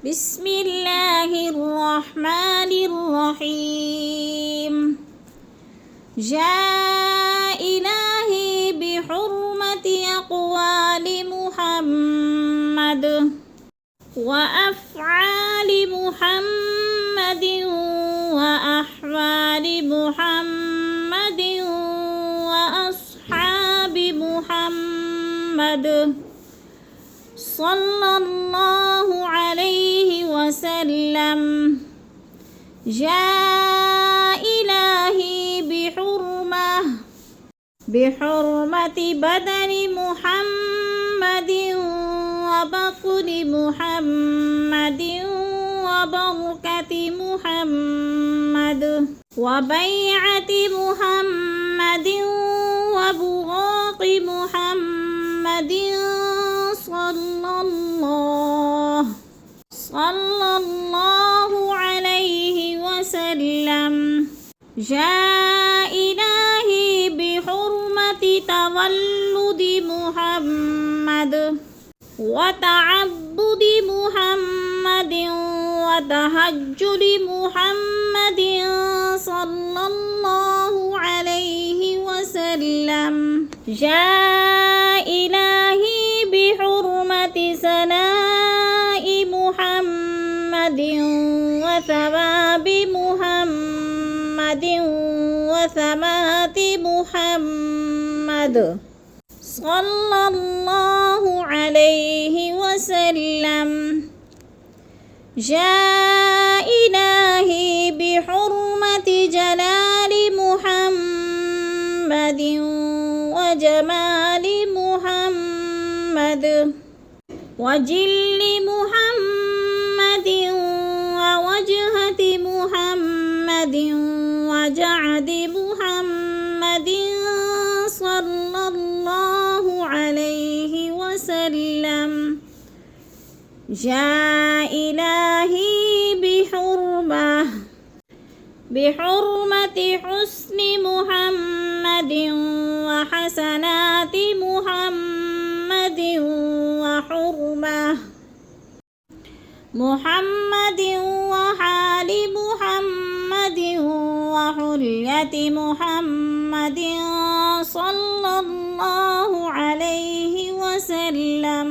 بسم الله الرحمن الرحيم. جاء إلهي بحرمة أقوال محمد وأفعال محمد وأحوال محمد وأصحاب محمد صلى الله عليه وسلم. جاء إلهي بحرمة بدن محمد وبطن محمد وبركة محمد وبيعة محمد وبراق محمد صلى الله عليه وسلم. جاء إلهي بحرمة تولد محمد وتعبد محمد وتهجد محمد صلى الله عليه وسلم. جاء إلهي بحرمة ثناء محمد وثواب محمد وثمات محمد صلى الله عليه وسلم. جاء إلهي بحرمة جلال محمد وجمال محمد وجل محمد ووجهة محمد وجعد محمد صلى الله عليه وسلم. جاء إلهي بحرمة حسن محمد وحسنات محمد وحرمة محمد وحال محمد وحلية محمد صلى الله عليه وسلم.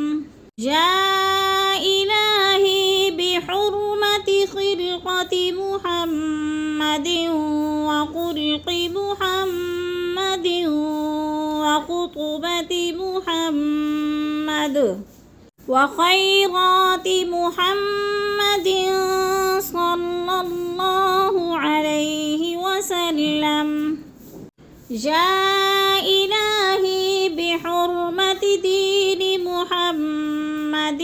جاء إلهي بحرمة خلقة محمد وخلق محمد وخطبة محمد وخيرات محمد صلى الله عليه وسلم. جاء إلهي بحرمة دين محمد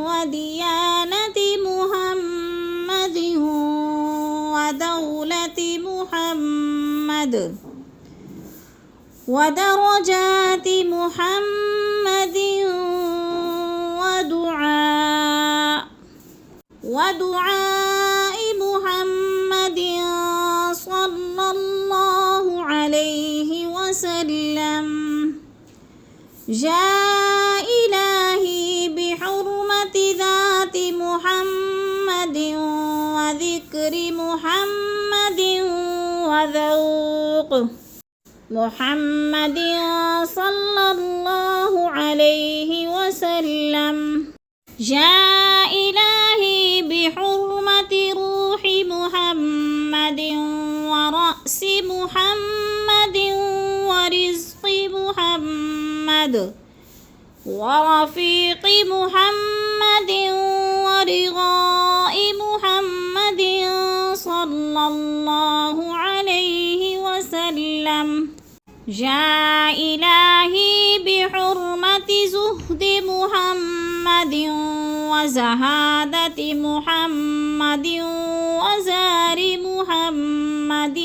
وديانة محمد ودولة محمد ودرجات محمد ودعاء محمد صلى الله عليه وسلم. جاء إلهي بحرمة ذات محمد وذكر محمد وذوق محمد صلى الله عليه وسلم. جاء إلهي بحرمة روح محمد ورأس محمد ورزق محمد ورفيق محمد ورغاء محمد صلى الله عليه وسلم. جاء إلهي بحرمة زهد محمد وزهادة محمد وزار محمد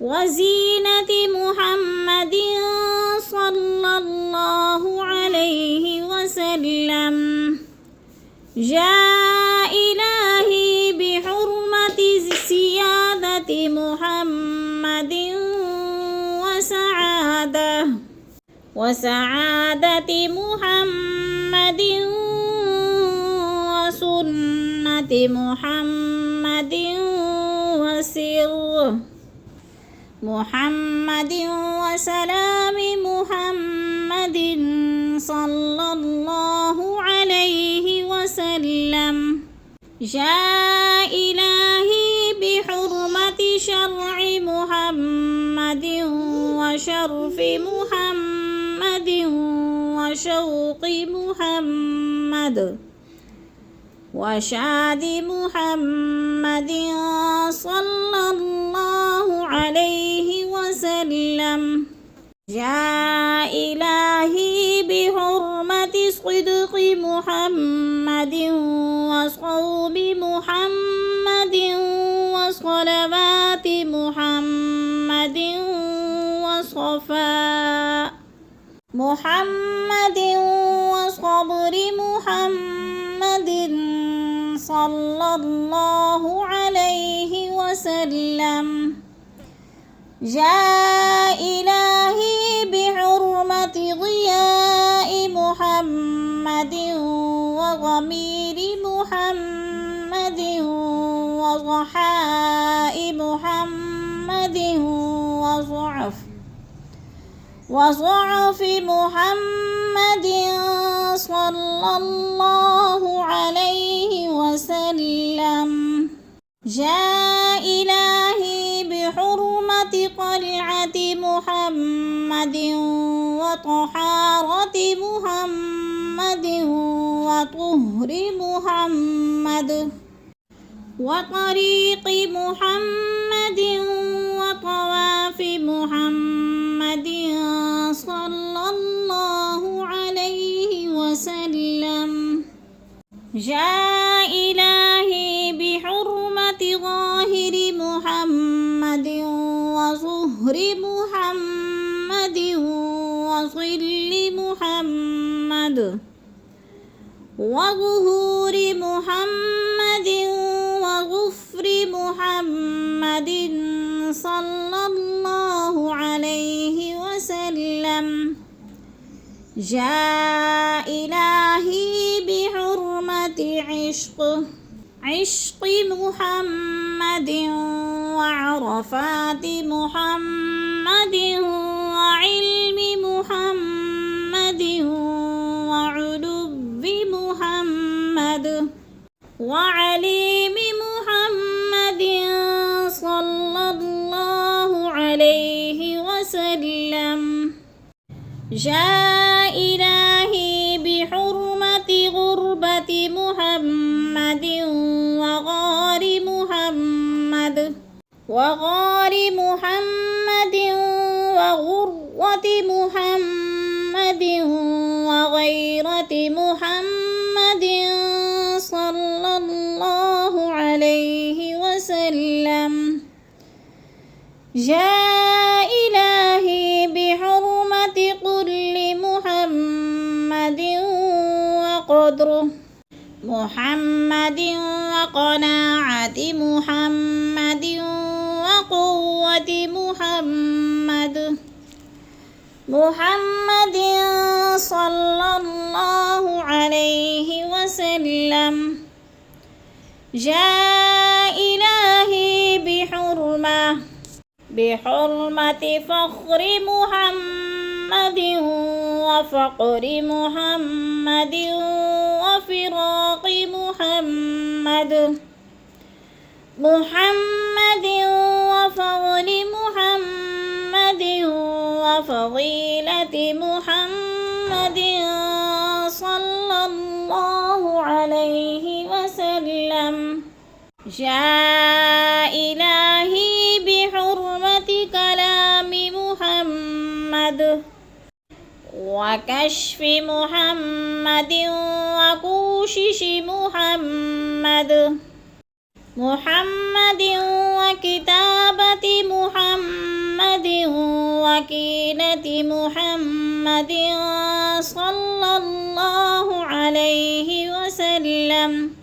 وزينة محمد صلى الله عليه وسلم. جاء إلهي بحرمة سيادة محمد وسعادة محمد محمد وسره محمد وسلام محمد صلى الله عليه وسلم يا إلهي بحرمة شرع محمد وشرف محمد وشوق محمد وشاد محمد صلى الله عليه وسلم يا إلهي بحرمة صدق محمد وصوم محمد وصلوات محمد وصفاء محمد وصبر محمد صلى الله عليه وسلم يا إلهي بحرمة ضياء محمد وضمير محمد وضحاء محمد وضعف محمد صلى الله عليه وسلم يا إلهي بحرمة قلعة محمد وطهارة محمد وطهر محمد وطريق محمد وطواف محمد صلى الله عليه وسلم يا إلهي بحرمة ظاهر محمد وظهر محمد وظل محمد وظهور محمد وغفر محمد صلى الله عليه وسلم يا إلهي بحرمة عشق محمد وعرفات محمد وعلم محمد وعلو محمد وعليم محمد صلى الله عليه وسلم يا إلهي بحرمة غربة محمد وغار محمد وغرة محمد وغيرة محمد صلى الله عليه وسلم يا إلهي بحرمة كل محمد وقدره محمد وقناعة محمد وقوة محمد صلى الله عليه وسلم يا إلهي بحرمة فخر محمد وفقر محمد وفراق محمد وفضل محمد وفضيلة محمد صلى الله عليه وسلم يا إلهي بحرمة كلام محمد وكشف محمد وكوشش محمد وكتابة محمد وكينة محمد صلى الله عليه وسلم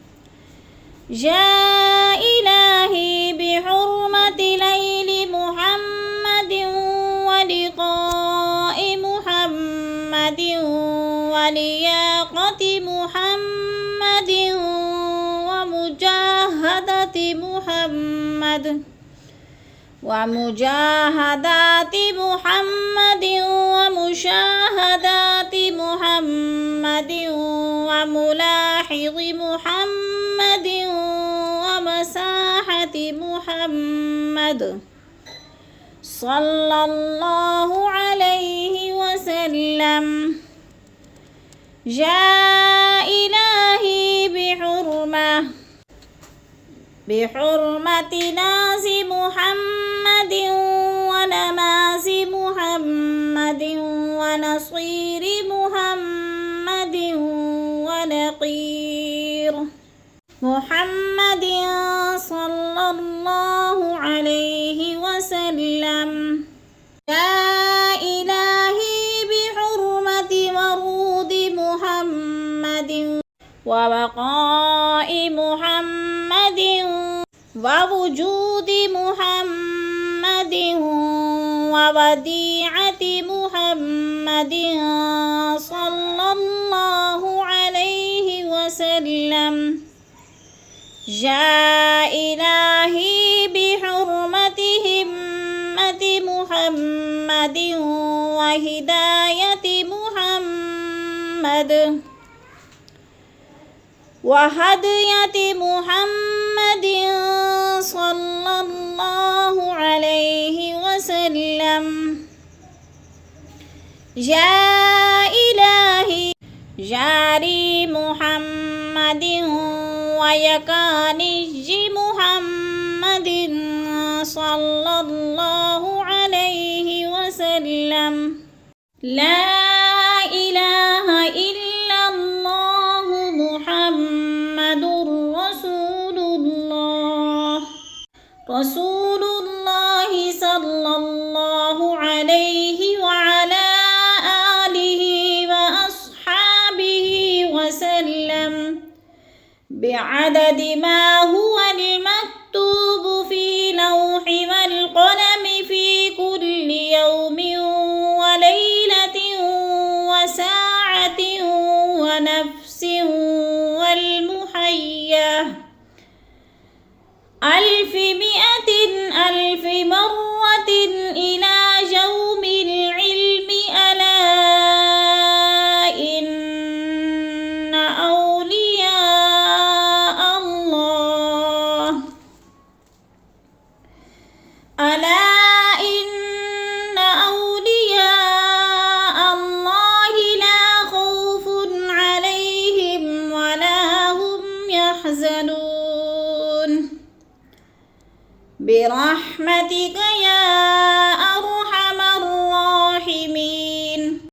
يا إلهي بحرمة ليل محمد ولقاء محمد ولياقة محمد ومجاهدة محمد ومجاهدات محمد ومشاهدات محمد وملاحظ محمد ومساحة محمد صلى الله عليه وسلم. يا إلهي بحرمة ناس محمد ونماز محمد ونصير محمد ونقير محمد صلى الله عليه وسلم. يا إلهي بحرمة ورود محمد وبقاء محمد ووجود محمد ووديعة محمد صلى الله عليه وسلم. يا إلهي بحرمة همة محمد وهداية محمد وهدية محمد صلى الله عليه وسلم. يا إلهي جاري محمد ويكانج محمد صلى الله عليه وسلم. لا إله إلا الله محمد رسول الله رسول الله صلى الله عليه وعلى آله وأصحابه وسلم بعدد ما هو المكتوب في لوح والقلم في كل يوم وليلة وساعة ونفس والمحيا 100 ألف مرة إلى يوم العلم. ألا إن أولياء الله ألا إن أولياء الله لا خوف عليهم ولا هم يحزنون برحمتك يا أرحم